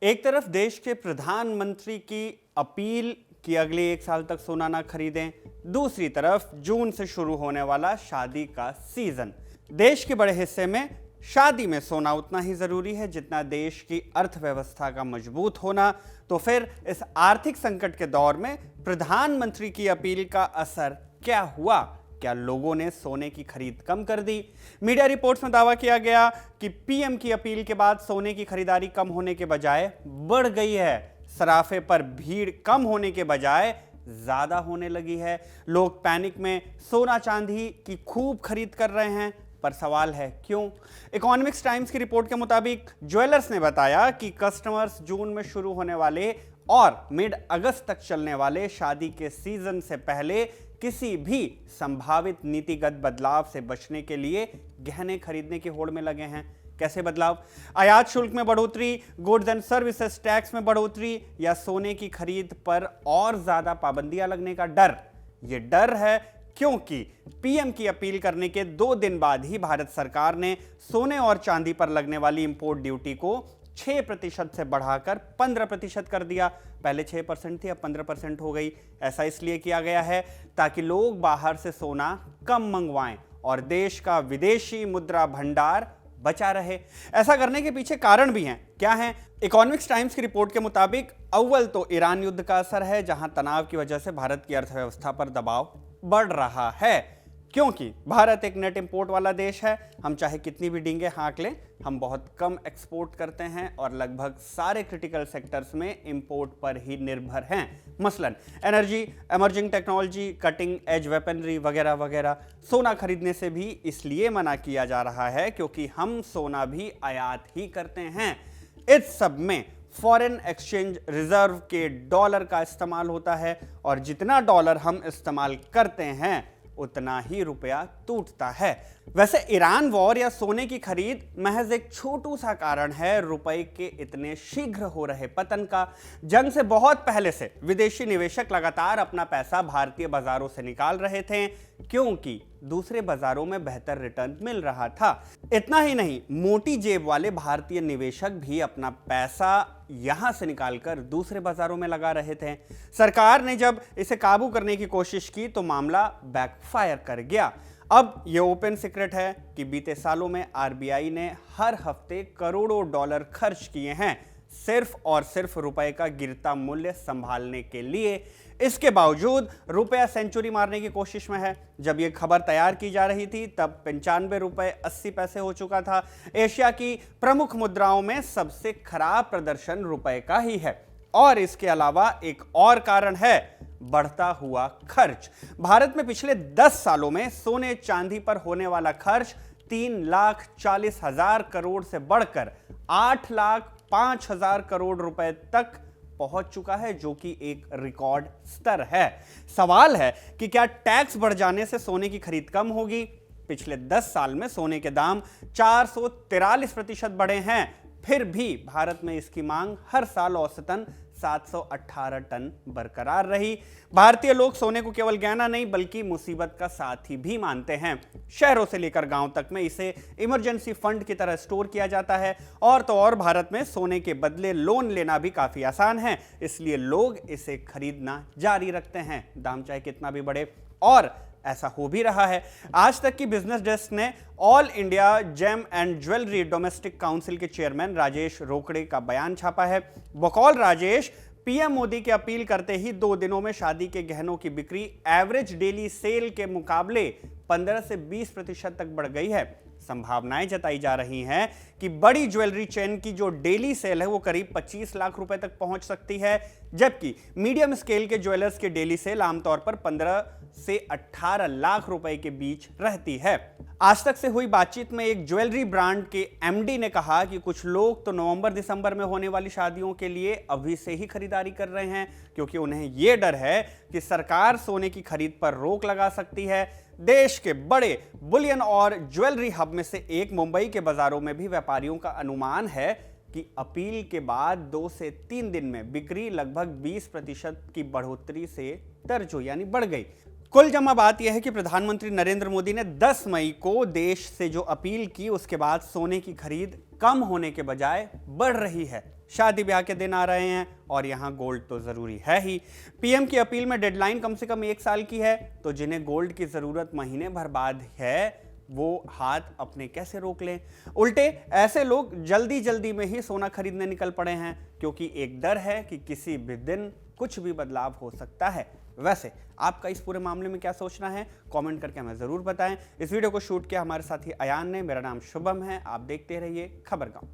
एक तरफ देश के प्रधानमंत्री की अपील कि अगले एक साल तक सोना ना खरीदें, दूसरी तरफ जून से शुरू होने वाला शादी का सीजन। देश के बड़े हिस्से में शादी में सोना उतना ही जरूरी है जितना देश की अर्थव्यवस्था का मजबूत होना। तो फिर इस आर्थिक संकट के दौर में प्रधानमंत्री की अपील का असर क्या हुआ? क्या लोगों ने सोने की खरीद कम कर दी? मीडिया रिपोर्ट्स में दावा किया गया कि पीएम की अपील के बाद सोने की खरीदारी कम होने के बजाय बढ़ गई है। सराफे पर भीड़ कम होने के बजाय ज्यादा होने लगी है। लोग पैनिक में सोना चांदी की खूब खरीद कर रहे हैं, पर सवाल है क्यों? इकोनॉमिक्स टाइम्स की रिपोर्ट के मुताबिक ज्वेलर्स ने बताया कि कस्टमर्स जून में शुरू होने वाले और मिड अगस्त तक चलने वाले शादी के सीजन से पहले किसी भी संभावित नीतिगत बदलाव से बचने के लिए गहने खरीदने की होड़ में लगे हैं। कैसे बदलाव? आयात शुल्क में बढ़ोतरी, गुड्स एंड सर्विसेज टैक्स में बढ़ोतरी, या सोने की खरीद पर और ज्यादा पाबंदियां लगने का डर? यह डर है क्योंकि पीएम की अपील करने के 2 दिन बाद ही भारत सरकार ने सोने और चांदी पर लगने वाली इंपोर्ट ड्यूटी को 6% से बढ़ाकर 15% कर दिया। पहले 6% थी, अब 15% हो गई। ऐसा इसलिए किया गया है ताकि लोग बाहर से सोना कम मंगवाएं और देश का विदेशी मुद्रा भंडार बचा रहे। ऐसा करने के पीछे कारण भी हैं। क्या है? इकोनॉमिक्स टाइम्स की रिपोर्ट के मुताबिक अव्वल तो ईरान युद्ध का असर है, जहां तनाव की वजह से भारत की अर्थव्यवस्था पर दबाव बढ़ रहा है, क्योंकि भारत एक नेट इंपोर्ट वाला देश है। हम चाहे कितनी भी डींगे हाँक लें, हम बहुत कम एक्सपोर्ट करते हैं और लगभग सारे क्रिटिकल सेक्टर्स में इंपोर्ट पर ही निर्भर हैं। मसलन energy, emerging technology, cutting edge weaponry वगैरह वगैरह। सोना खरीदने से भी इसलिए मना किया जा रहा है क्योंकि हम सोना भी आयात ही करते हैं। इस सब में फॉरेन एक्सचेंज रिजर्व के डॉलर का इस्तेमाल होता है और जितना डॉलर हम इस्तेमाल करते हैं उतना ही रुपया टूटता है। वैसे ईरान वॉर या सोने की खरीद महज एक छोटू सा कारण है रुपए के इतने शीघ्र हो रहे पतन का। जंग से बहुत पहले से विदेशी निवेशक लगातार अपना पैसा भारतीय बाजारों से निकाल रहे थे क्योंकि दूसरे बाजारों में बेहतर रिटर्न मिल रहा था। इतना ही नहीं, मोटी जेब वाले भारतीय निवेशक भी अपना पैसा यहां से निकालकर दूसरे बाजारों में लगा रहे थे। सरकार ने जब इसे काबू करने की कोशिश की तो मामला बैकफायर कर गया। अब यह ओपन सीक्रेट है कि बीते सालों में आरबीआई ने हर हफ्ते करोड़ों डॉलर खर्च किए हैं सिर्फ और सिर्फ रुपए का गिरता मूल्य संभालने के लिए। इसके बावजूद रुपया सेंचुरी मारने की कोशिश में है। जब यह खबर तैयार की जा रही थी तब 95 रुपए 80 पैसे हो चुका था। एशिया की प्रमुख मुद्राओं में सबसे खराब प्रदर्शन रुपए का ही है। और इसके अलावा एक और कारण है, बढ़ता हुआ खर्च। भारत में पिछले 10 सालों में सोने चांदी पर होने वाला खर्च 3,40,000 करोड़ से बढ़कर 8,05,000 करोड़ रुपए तक पहुंच चुका है, जो कि एक रिकॉर्ड स्तर है। सवाल है कि क्या टैक्स बढ़ जाने से सोने की खरीद कम होगी? पिछले 10 साल में सोने के दाम 443% बढ़े हैं, फिर भी भारत में इसकी मांग हर साल औसतन 718 टन बरकरार रही। भारतीय लोग सोने को केवल गहना नहीं बल्कि मुसीबत का साथी भी मानते हैं। शहरों से लेकर गांव तक में इसे इमरजेंसी फंड की तरह स्टोर किया जाता है। और तो और भारत में सोने के बदले लोन लेना भी काफी आसान है, इसलिए लोग इसे खरीदना जारी रखते हैं, दाम चाहे कितना भी बढ़े। और ऐसा हो भी रहा है। आज तक की बिजनेस डेस्क ने all India gem and jewellery domestic council के चेयरमैन राजेश रोकड़े का बयान छापा है। बकौल राजेश, पीएम मोदी की अपील करते ही 2 दिनों में शादी के गहनों की बिक्री एवरेज डेली सेल के मुकाबले 15 से 20% तक बढ़ गई है। संभावनाएं जताई जा रही हैं कि बड़ी ज्वेलरी चेन की जो डेली सेल है वो करीब 25 लाख रुपए तक पहुंच सकती है, जबकि मीडियम स्केल के ज्वेलर्स के डेली सेल आमतौर पर 15 से 18 लाख रुपए के बीच रहती है। आज तक से हुई बातचीत में एक ज्वेलरी ब्रांड के एमडी ने कहा कि कुछ लोग तो नवंबर दिसंबर में होने वाली शादियों के लिए अभी से ही खरीदारी कर रहे हैं क्योंकि उन्हें यह डर है कि सरकार सोने की खरीद पर रोक लगा सकती है। देश के बड़े बुलियन और ज्वेलरी हब में से एक मुंबई के बाजारों में भी व्यापारियों का अनुमान है कि अपील के बाद 2 से 3 दिन में बिक्री लगभग 20% की बढ़ोतरी से दर्ज हुई, यानी बढ़ गई। कुल जमा बात यह है कि प्रधानमंत्री नरेंद्र मोदी ने 10 मई को देश से जो अपील की उसके बाद सोने की खरीद कम होने के बजाय बढ़ रही है। शादी ब्याह के दिन आ रहे हैं और यहाँ गोल्ड तो जरूरी है ही। पीएम की अपील में डेडलाइन कम से कम 1 साल की है, तो जिन्हें गोल्ड की जरूरत महीने भर बाद है वो हाथ अपने कैसे रोक लें। उल्टे ऐसे लोग जल्दी जल्दी में ही सोना खरीदने निकल पड़े हैं, क्योंकि एक डर है कि किसी भी दिन कुछ भी बदलाव हो सकता है। वैसे आपका इस पूरे मामले में क्या सोचना है, कमेंट करके हमें जरूर बताएं। इस वीडियो को शूट किया हमारे साथी अयान ने। मेरा नाम शुभम है, आप देखते रहिए खबरगांव।